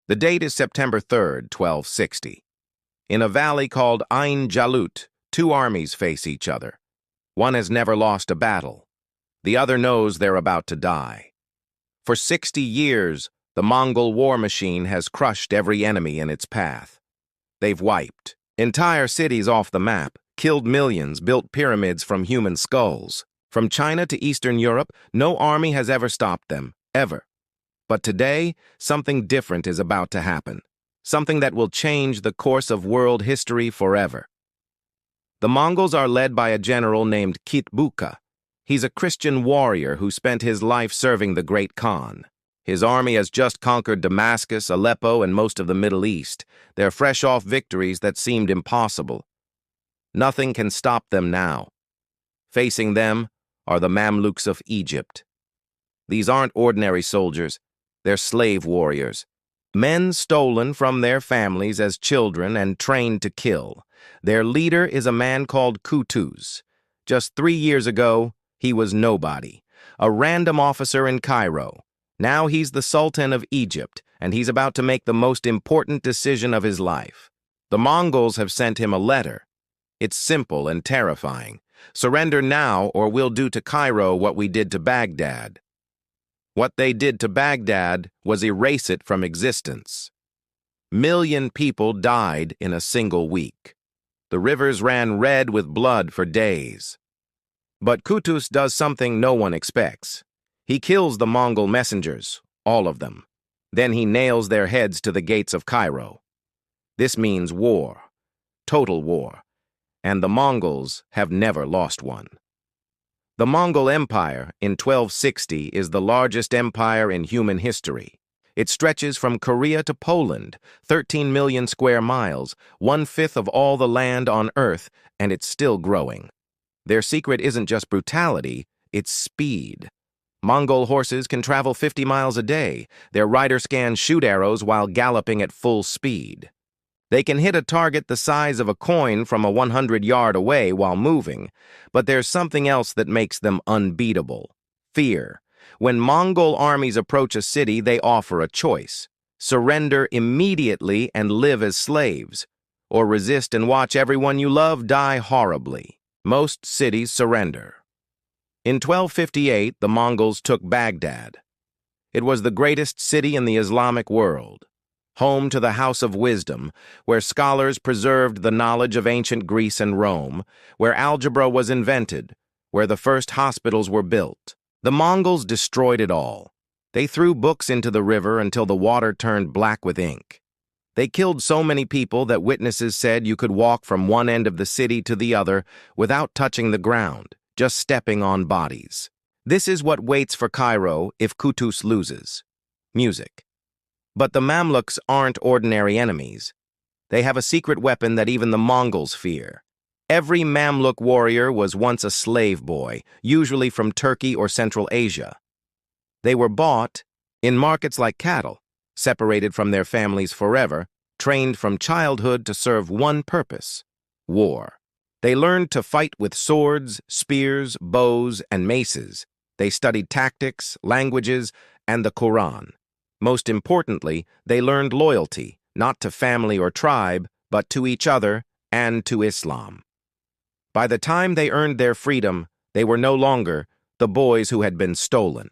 The date is September 3rd, 1260. In a valley called Ain Jalut, two armies face each other. One has never lost a battle. The other knows they're about to die. For 60 years, the Mongol war machine has crushed every enemy in its path. They've wiped entire cities off the map, killed millions, built pyramids from human skulls. From China to Eastern Europe, no army has ever stopped them, ever. But today, something different is about to happen. Something that will change the course of world history forever. The Mongols are led by a general named Kitbuka. He's a Christian warrior who spent his life serving the Great Khan. His army has just conquered Damascus, Aleppo, and most of the Middle East. They're fresh off victories that seemed impossible. Nothing can stop them now. Facing them are the Mamluks of Egypt. These aren't ordinary soldiers. They're slave warriors. Men stolen from their families as children and trained to kill. Their leader is a man called Qutuz. Just 3 years ago, he was nobody, a random officer in Cairo. Now he's the Sultan of Egypt, and he's about to make the most important decision of his life. The Mongols have sent him a letter. It's simple and terrifying. Surrender now, or we'll do to Cairo what we did to Baghdad. What they did to Baghdad was erase it from existence. 1 million people died in a single week. The rivers ran red with blood for days. But Qutuz does something no one expects. He kills the Mongol messengers, all of them. Then he nails their heads to the gates of Cairo. This means war, total war, and the Mongols have never lost one. The Mongol Empire in 1260 is the largest empire in human history. It stretches from Korea to Poland, 13 million square miles, 1/5 of all the land on Earth, and it's still growing. Their secret isn't just brutality, it's speed. Mongol horses can travel 50 miles a day. Their riders can shoot arrows while galloping at full speed. They can hit a target the size of a coin from a 100-yard away while moving, but there's something else that makes them unbeatable: fear. When Mongol armies approach a city, they offer a choice: surrender immediately and live as slaves, or resist and watch everyone you love die horribly. Most cities surrender. In 1258, the Mongols took Baghdad. It was the greatest city in the Islamic world, home to the House of Wisdom, where scholars preserved the knowledge of ancient Greece and Rome, where algebra was invented, where the first hospitals were built. The Mongols destroyed it all. They threw books into the river until the water turned black with ink. They killed so many people that witnesses said you could walk from one end of the city to the other without touching the ground, just stepping on bodies. This is what waits for Cairo if Qutuz loses: music. But the Mamluks aren't ordinary enemies. They have a secret weapon that even the Mongols fear. Every Mamluk warrior was once a slave boy, usually from Turkey or Central Asia. They were bought in markets like cattle, separated from their families forever, trained from childhood to serve one purpose: war. They learned to fight with swords, spears, bows, and maces. They studied tactics, languages, and the Quran. Most importantly, they learned loyalty, not to family or tribe, but to each other and to Islam. By the time they earned their freedom, they were no longer the boys who had been stolen.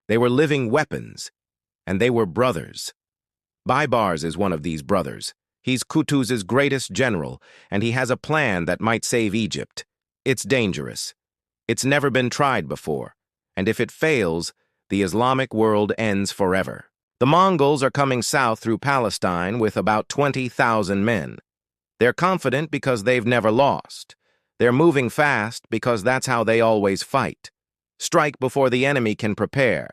They were living weapons, and they were brothers. Baibars is one of these brothers. He's Qutuz's greatest general, and he has a plan that might save Egypt. It's dangerous. It's never been tried before, and if it fails, the Islamic world ends forever. The Mongols are coming south through Palestine with about 20,000 men. They're confident because they've never lost. They're moving fast because that's how they always fight. Strike before the enemy can prepare.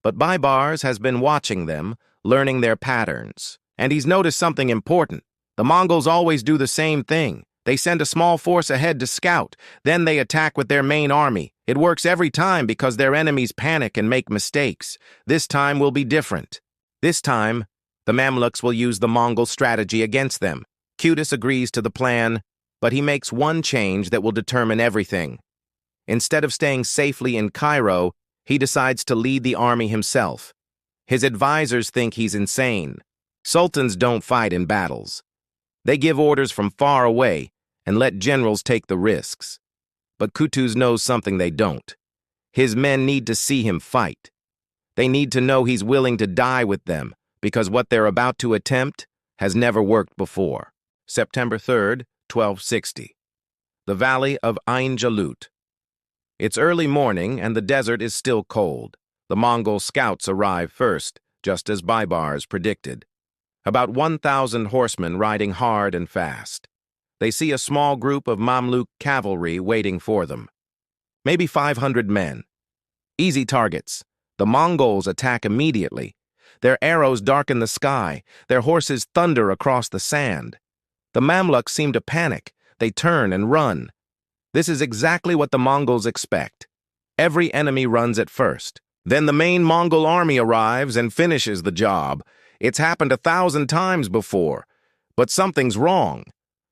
But Baibars has been watching them, learning their patterns. And he's noticed something important. The Mongols always do the same thing. They send a small force ahead to scout. Then they attack with their main army. It works every time because their enemies panic and make mistakes. This time will be different. This time, the Mamluks will use the Mongol strategy against them. Qutuz agrees to the plan, but he makes one change that will determine everything. Instead of staying safely in Cairo, he decides to lead the army himself. His advisors think he's insane. Sultans don't fight in battles. They give orders from far away and let generals take the risks. But Qutuz knows something they don't. His men need to see him fight. They need to know he's willing to die with them, because what they're about to attempt has never worked before. September 3rd, 1260. The Valley of Ain Jalut. It's early morning and the desert is still cold. The Mongol scouts arrive first, just as Baibars predicted. About 1,000 horsemen riding hard and fast. They see a small group of Mamluk cavalry waiting for them. Maybe 500 men. Easy targets. The Mongols attack immediately. Their arrows darken the sky. Their horses thunder across the sand. The Mamluks seem to panic. They turn and run. This is exactly what the Mongols expect. Every enemy runs at first. Then the main Mongol army arrives and finishes the job. It's happened 1,000 times before. But something's wrong.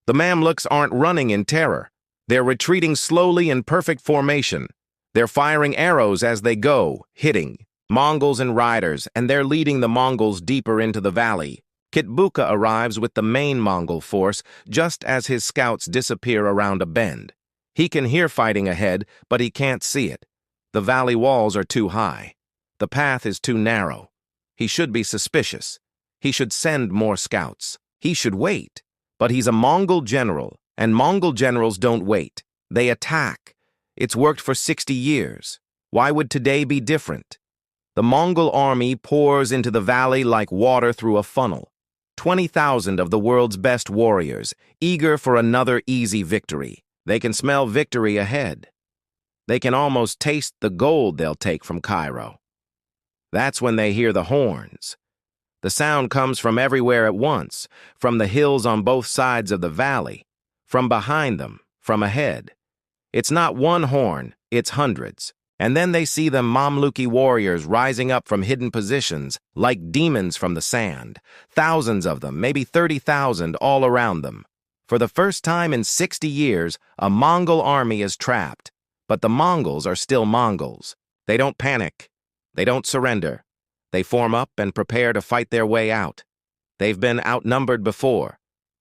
The Mamluks aren't running in terror. They're retreating slowly in perfect formation. They're firing arrows as they go, hitting Mongols and riders, and they're leading the Mongols deeper into the valley. Kitbuka arrives with the main Mongol force just as his scouts disappear around a bend. He can hear fighting ahead, but he can't see it. The valley walls are too high. The path is too narrow. He should be suspicious. He should send more scouts. He should wait. But he's a Mongol general, and Mongol generals don't wait. They attack. It's worked for 60 years. Why would today be different? The Mongol army pours into the valley like water through a funnel. 20,000 of the world's best warriors, eager for another easy victory. They can smell victory ahead. They can almost taste the gold they'll take from Cairo. That's when they hear the horns. The sound comes from everywhere at once, from the hills on both sides of the valley, from behind them, from ahead. It's not one horn, it's hundreds. And then they see the Mamluki warriors rising up from hidden positions, like demons from the sand. Thousands of them, maybe 30,000 all around them. For the first time in 60 years, a Mongol army is trapped. But the Mongols are still Mongols. They don't panic. They don't surrender. They form up and prepare to fight their way out. They've been outnumbered before.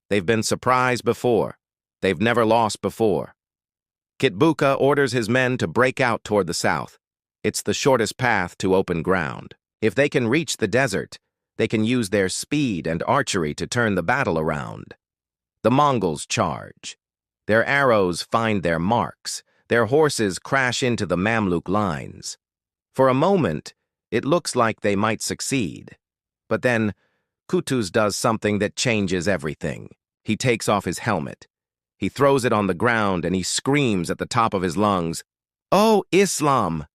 They've been surprised before. They've never lost before. Kitbuka orders his men to break out toward the south. It's the shortest path to open ground. If they can reach the desert, they can use their speed and archery to turn the battle around. The Mongols charge. Their arrows find their marks. Their horses crash into the Mamluk lines. For a moment, it looks like they might succeed. But then, Qutuz does something that changes everything. He takes off his helmet. He throws it on the ground and he screams at the top of his lungs, "Oh, Islam!"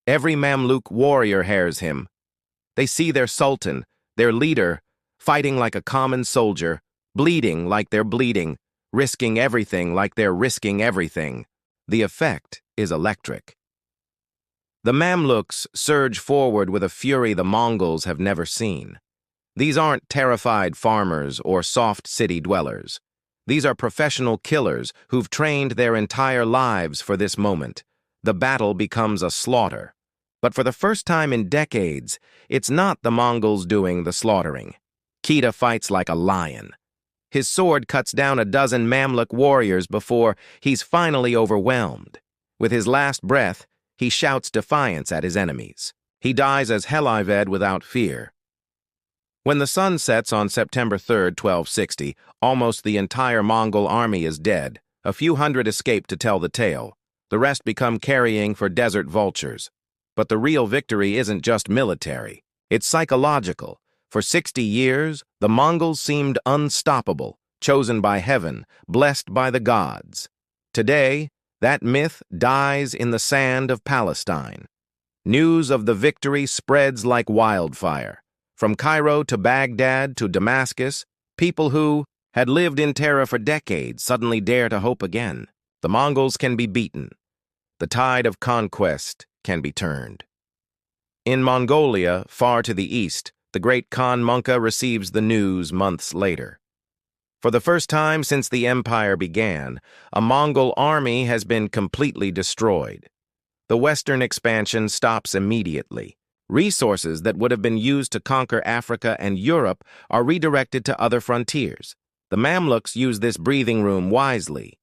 Every Mamluk warrior hears him. They see their sultan, their leader, fighting like a common soldier, bleeding like they're bleeding, risking everything like they're risking everything. The effect is electric. The Mamluks surge forward with a fury the Mongols have never seen. These aren't terrified farmers or soft city dwellers. These are professional killers who've trained their entire lives for this moment. The battle becomes a slaughter. But for the first time in decades, it's not the Mongols doing the slaughtering. Kita fights like a lion. His sword cuts down a dozen Mamluk warriors before he's finally overwhelmed. With his last breath, he shouts defiance at his enemies. He dies as Helived without fear. When the sun sets on September 3rd, 1260, almost the entire Mongol army is dead. A few hundred escape to tell the tale. The rest become carrying for desert vultures. But the real victory isn't just military. It's psychological. For 60 years, the Mongols seemed unstoppable, chosen by heaven, blessed by the gods. Today, that myth dies in the sand of Palestine. News of the victory spreads like wildfire. From Cairo to Baghdad to Damascus, people who had lived in terror for decades suddenly dare to hope again. The Mongols can be beaten. The tide of conquest can be turned. In Mongolia, far to the east, the great Khan Munka receives the news months later. For the first time since the empire began, a Mongol army has been completely destroyed. The western expansion stops immediately. Resources that would have been used to conquer Africa and Europe are redirected to other frontiers. The Mamluks use this breathing room wisely.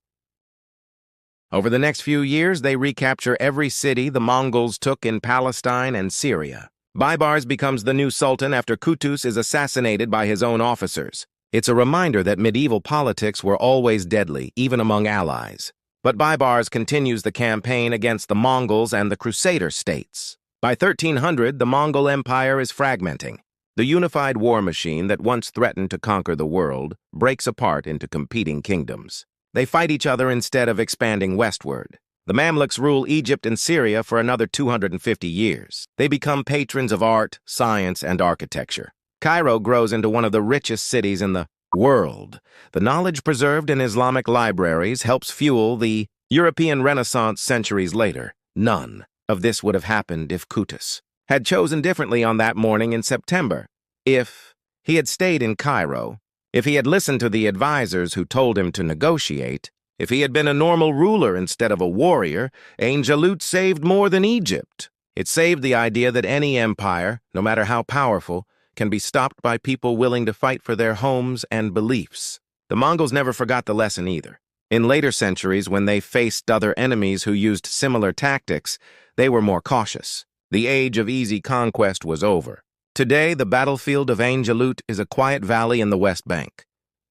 Over the next few years, they recapture every city the Mongols took in Palestine and Syria. Baybars becomes the new sultan after Qutuz is assassinated by his own officers. It's a reminder that medieval politics were always deadly, even among allies. But Baybars continues the campaign against the Mongols and the Crusader states. By 1300, the Mongol Empire is fragmenting. The unified war machine that once threatened to conquer the world breaks apart into competing kingdoms. They fight each other instead of expanding westward. The Mamluks rule Egypt and Syria for another 250 years. They become patrons of art, science, and architecture. Cairo grows into one of the richest cities in the world. The knowledge preserved in Islamic libraries helps fuel the European Renaissance centuries later. None of this would have happened if Qutuz had chosen differently on that morning in September. If he had stayed in Cairo, if he had listened to the advisors who told him to negotiate, if he had been a normal ruler instead of a warrior, Ain Jalut saved more than Egypt. It saved the idea that any empire, no matter how powerful, can be stopped by people willing to fight for their homes and beliefs. The Mongols never forgot the lesson either. In later centuries, when they faced other enemies who used similar tactics, they were more cautious. The age of easy conquest was over. Today, the battlefield of Ain Jalut is a quiet valley in the West Bank.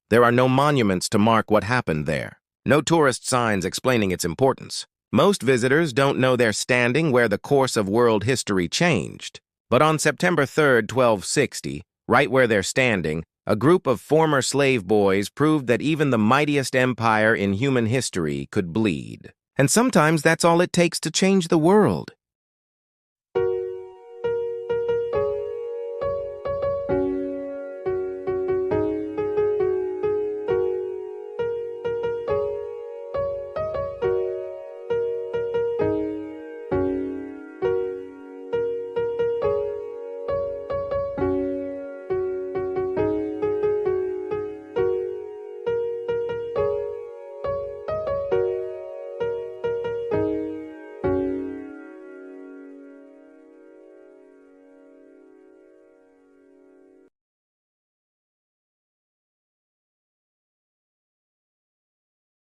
There are no monuments to mark what happened there. No tourist signs explaining its importance. Most visitors don't know they're standing where the course of world history changed. But on September 3rd, 1260, right where they're standing, a group of former slave boys proved that even the mightiest empire in human history could bleed. And sometimes that's all it takes to change the world.